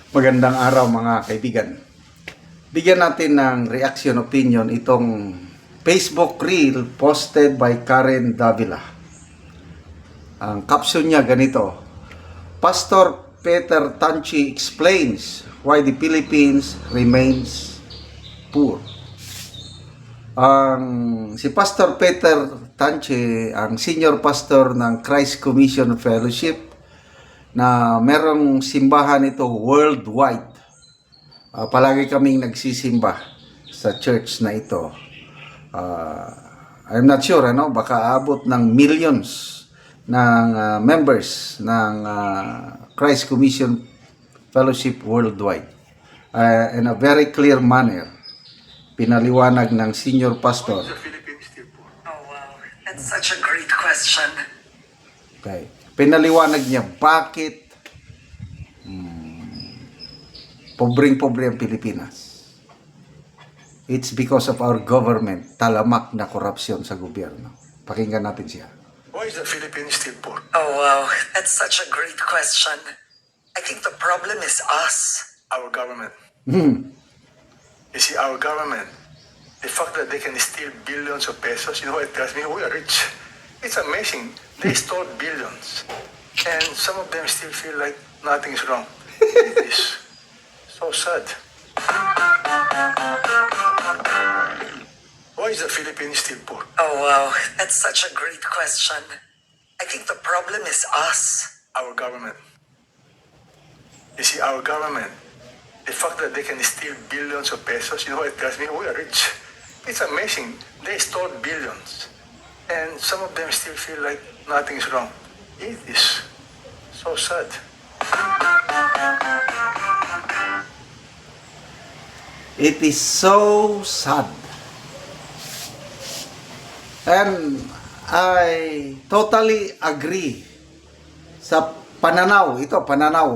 Magandang araw mga kaibigan. Bigyan natin ng reaction opinion itong Facebook reel posted by Karen Davila. Ang caption niya ganito: Pastor Peter Tanchi explains why the Philippines remains poor. Si Pastor Peter Tanchi, ang senior pastor ng Christ Commission Fellowship, na merong simbahan ito worldwide. Palagi kaming nagsisimba sa church na ito. I'm not sure, baka abot ng millions ng members ng Christ Commission Fellowship worldwide. In a very clear manner, pinaliwanag ng senior pastor. The Philippines still poor? Oh wow, that's such a great question. Okay. Pinaliwanag niya bakit pobreng-pobre ang Pilipinas. It's because of our government, talamak na korupsyon sa gobyerno. Pakinggan natin siya. Why is the Philippines still poor? Oh wow, that's such a great question. I think the problem is us. Our government. You see, our government, the fact that they can steal billions of pesos, you know what it tells me? We are rich. It's amazing. They stole billions. And some of them still feel like nothing is wrong. It is so sad. Why is the Philippines still poor? Oh wow, that's such a great question. I think the problem is us. Our government. You see, our government, the fact that they can steal billions of pesos, you know what it tells me? We are rich. It's amazing. They stole billions. And some of them still feel like nothing is wrong. It is so sad. It is so sad. And I totally agree sa pananaw,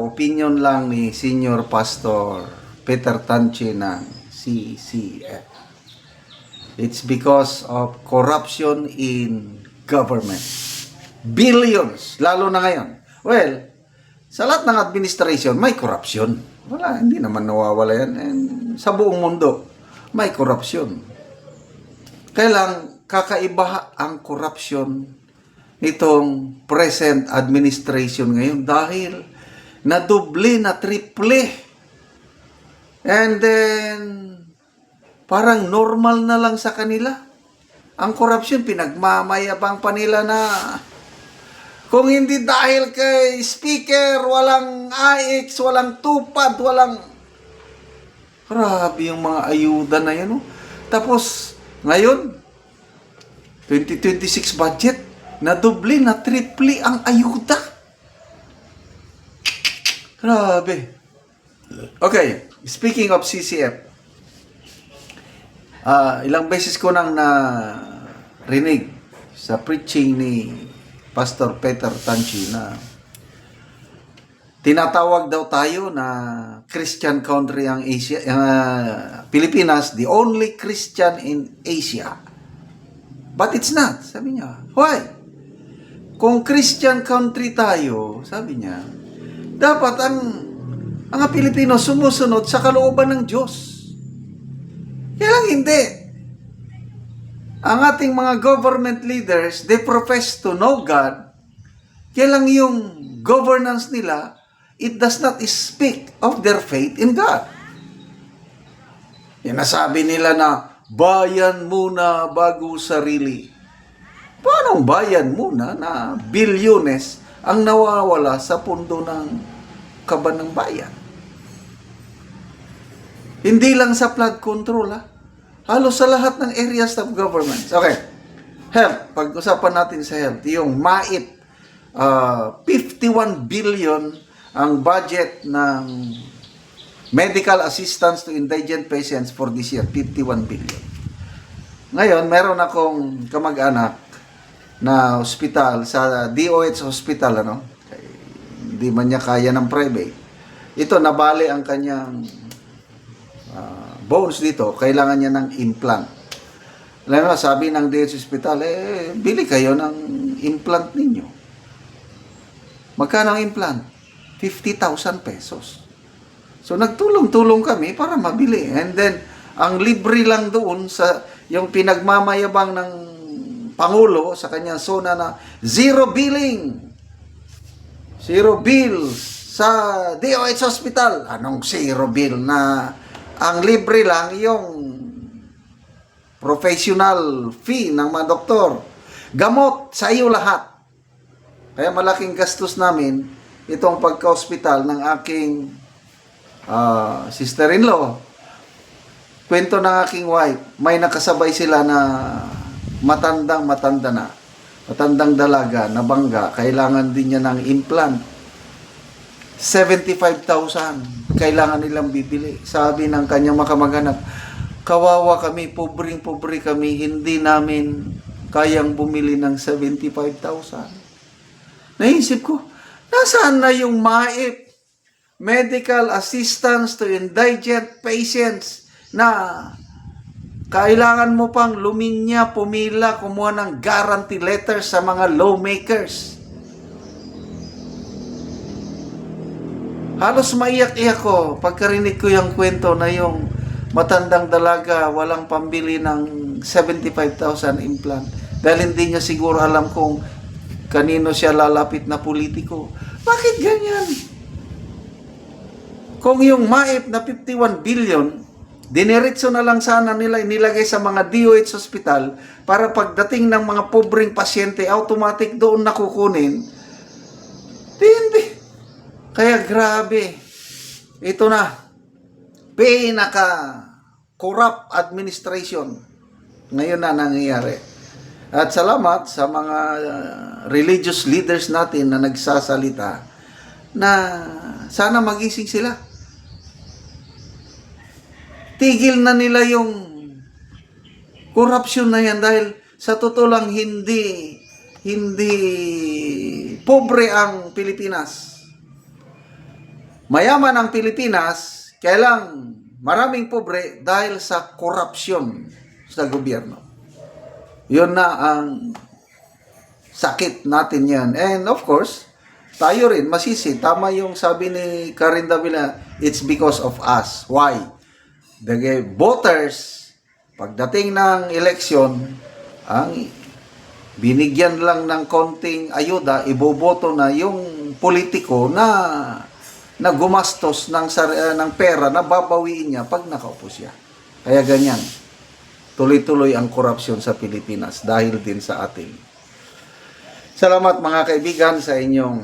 opinion lang ni Senior Pastor Peter Tanchi ng CCF. It's because of corruption in government. Billions, lalo na ngayon. Well, sa lahat ng administration, may corruption. Wala, hindi naman nawawala yan. And sa buong mundo, may corruption. Kailang kakaiba ang corruption nitong present administration ngayon dahil nadoble, na triple. And then, parang normal na lang sa kanila. Ang corruption, pinagmamayabang pa nila na kung hindi dahil kay speaker, walang AX, walang tupad, walang... Grabe yung mga ayuda na yan. Tapos, ngayon, 2026 budget, nadoble, na triple ang ayuda. Grabe. Okay, speaking of CCF, ilang beses ko nang narinig sa preaching ni Pastor Peter Tanchi na tinatawag daw tayo na Christian country ang Asia, Pilipinas, the only Christian in Asia. But it's not, sabi niya. Why? Kung Christian country tayo, sabi niya, dapat ang mga Pilipino sumusunod sa kalooban ng Diyos. Kaya lang hindi. Ang ating mga government leaders, they profess to know God, kaya lang yung governance nila, it does not speak of their faith in God. Yan nasabi nila na, bayan muna bago sarili. Paano bayan muna na bilyones ang nawawala sa pundo ng kaban ng bayan? Hindi lang sa flood control, halos sa lahat ng areas of government. Okay. Health. Pag-usapan natin sa health. Yung MAIT, 51 billion ang budget ng medical assistance to indigent patients for this year. 51 billion. Ngayon, meron akong kamag-anak na hospital, sa DOH hospital, hindi man niya kaya ng private. Ito, nabali ang kanyang bones dito, kailangan niya ng implant. Alam mo, sabi ng DOH Hospital, bili kayo ng implant ninyo. Magkano ang implant? 50,000 pesos. So nagtulong-tulong kami para mabili. And then ang libre lang doon sa yung pinagmamayabang ng Pangulo sa kanyang zona na zero billing. Zero bill sa DOH Hospital. Anong zero bill na ang libre lang yung professional fee ng mga doktor. Gamot sa iyo lahat. Kaya malaking gastos namin itong pagka-hospital ng aking sister-in-law. Kwento ng aking wife, may nakasabay sila na matanda na. Matandang dalaga, nabangga, kailangan din niya ng implant. 75,000 kailangan nilang bibili. Sabi ng kanyang makamag-anak, kawawa kami, pobreng-pobre kami, hindi namin kayang bumili ng 75,000. Naisip ko, nasaan na yung MAIP, Medical Assistance to Indigent Patients, na kailangan mo pang luminya, pumila, kumuha ng guarantee letters sa mga lawmakers. Halos maiyak-iyak ko pagkarinig ko yung kwento na yung matandang dalaga walang pambili ng 75,000 implant. Dahil hindi niya siguro alam kung kanino siya lalapit na politiko. Bakit ganyan? Kung yung MAIP na 51 billion, diniretso na lang sana nila inilagay sa mga DOH hospital para pagdating ng mga pobreng pasyente, automatic doon nakukunin. Hindi. Kaya grabe. Ito na. Pinaka-corrupt administration. Ngayon na nangyayari. At salamat sa mga religious leaders natin na nagsasalita na sana magising sila. Tigil na nila yung corruption na yan dahil sa totoo lang hindi pobre ang Pilipinas. Mayaman ang Pilipinas, kaya lang maraming pobre dahil sa korupsyon sa gobyerno. Yun na ang sakit natin yan. And of course, tayo rin masisi. Tama yung sabi ni Karen Davila, it's because of us. Why? The voters, pagdating ng eleksyon, ang binigyan lang ng konting ayuda, iboboto na yung politiko na gumastos ng pera na babawiin niya pag nakaupo siya. Kaya ganyan. Tuloy-tuloy ang korupsyon sa Pilipinas dahil din sa atin. Salamat mga kaibigan sa inyong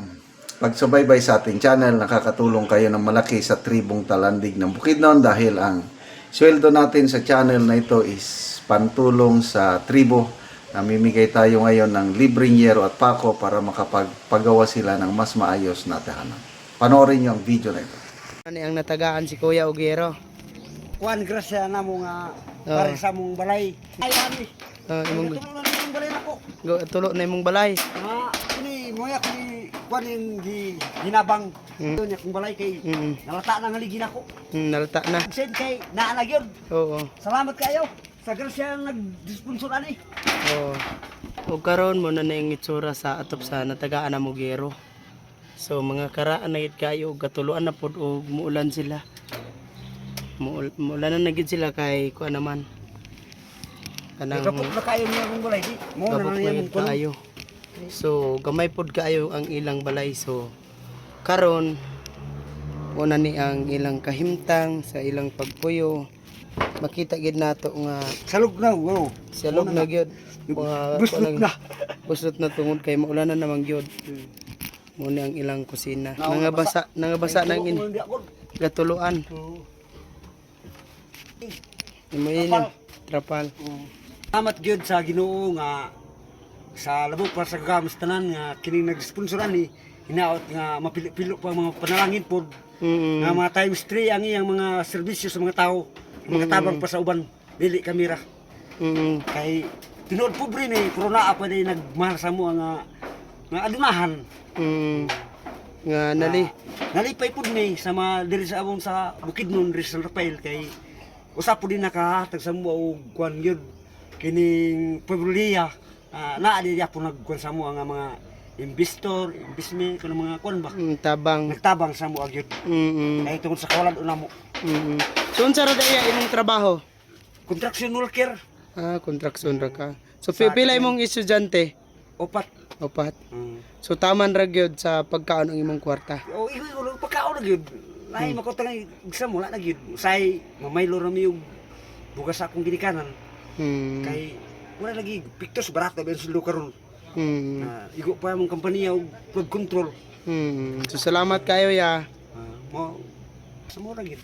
pagsubaybay sa ating channel. Nakakatulong kayo ng malaki sa tribong Talandig ng Bukidnon dahil ang sweldo natin sa channel na ito is pantulong sa tribo. Namimigay tayo ngayon ng libreng yero at pako para makapagpagawa sila ng mas maayos na tahanan. Panoorin niyo ang video na ito. Ano ang natagaan si Kuya Ugero? Kuan grasya na mo nga para sa mong balay. Ay ani. Imong Tulungan na mong balay nako. tulo na imong balay. Kini moya kini kuan yung ginabang. Ito niya kung balay kay nalata na nga ligi nako. Nalata na. Sen kay naa gyud. Oo. Salamat kayo sa grasya nag-sponsor ani. Oo. Ug karon mo na yung itsura sa atop sa natagaan na Mugero. So mga karaan na gid kayo ug katuluan na pod og muulan sila. Muulan na gid sila kay kuan naman. Kanang Kapag na kayo niya kung balay di. Mo na gabok niya na mong gid kaayo. So gamay pod kaayo ang ilang balay. So karon una ni ang ilang kahimtang sa ilang pagpuyo. Makita gid nato nga salog na wow. salog na gyud. Busot na. Busot na tungod kay maulanan naman gyud. Muna ang ilang kusina. Nangabasa nang gatuluan. Imo ini trapal. Salamat gyud sa Ginoo nga sa labok para sa gamas tanan nga kini nag-sponsoran ni hinaot nga mapilo pa mga panalangin pod nga mga times 3 ang iyang mga serbisyo sa mga tao mga tabang pa sa uban dili kamera kay tinuod pobre ni pero naa pa din nagmahal sa mo nga adunahan Nga nali. nalipay pod ni sa mga diri sa abong sa Bukidnon diri sa San Rafael kay usap po din nakahatag sa mo og kuan gyud kining Pueblolia naa di po nagkuan sa mo nga mga investor, investment kuno mga kuan ba. Tabang. Nagtabang sa mo agyud. Kay tungod sa kawalan una mo. So unsa ra daya imong trabaho? Construction worker, Kontraksyon ra ka. So pila imong estudyante? opat. Opat. So taman ra gyud sa pagkaon ang imong kwarta. O igo igo pagkaon na gyud. Lahi makotang exam wala na gyud. Say mamaylo ra mi og bugas akong ginikanan. Kay wala lagi pictures barato ben sulo karon. Igo pa mong kompanya og flood control. So salamat kayo ya. Mo sa mo ra gyud.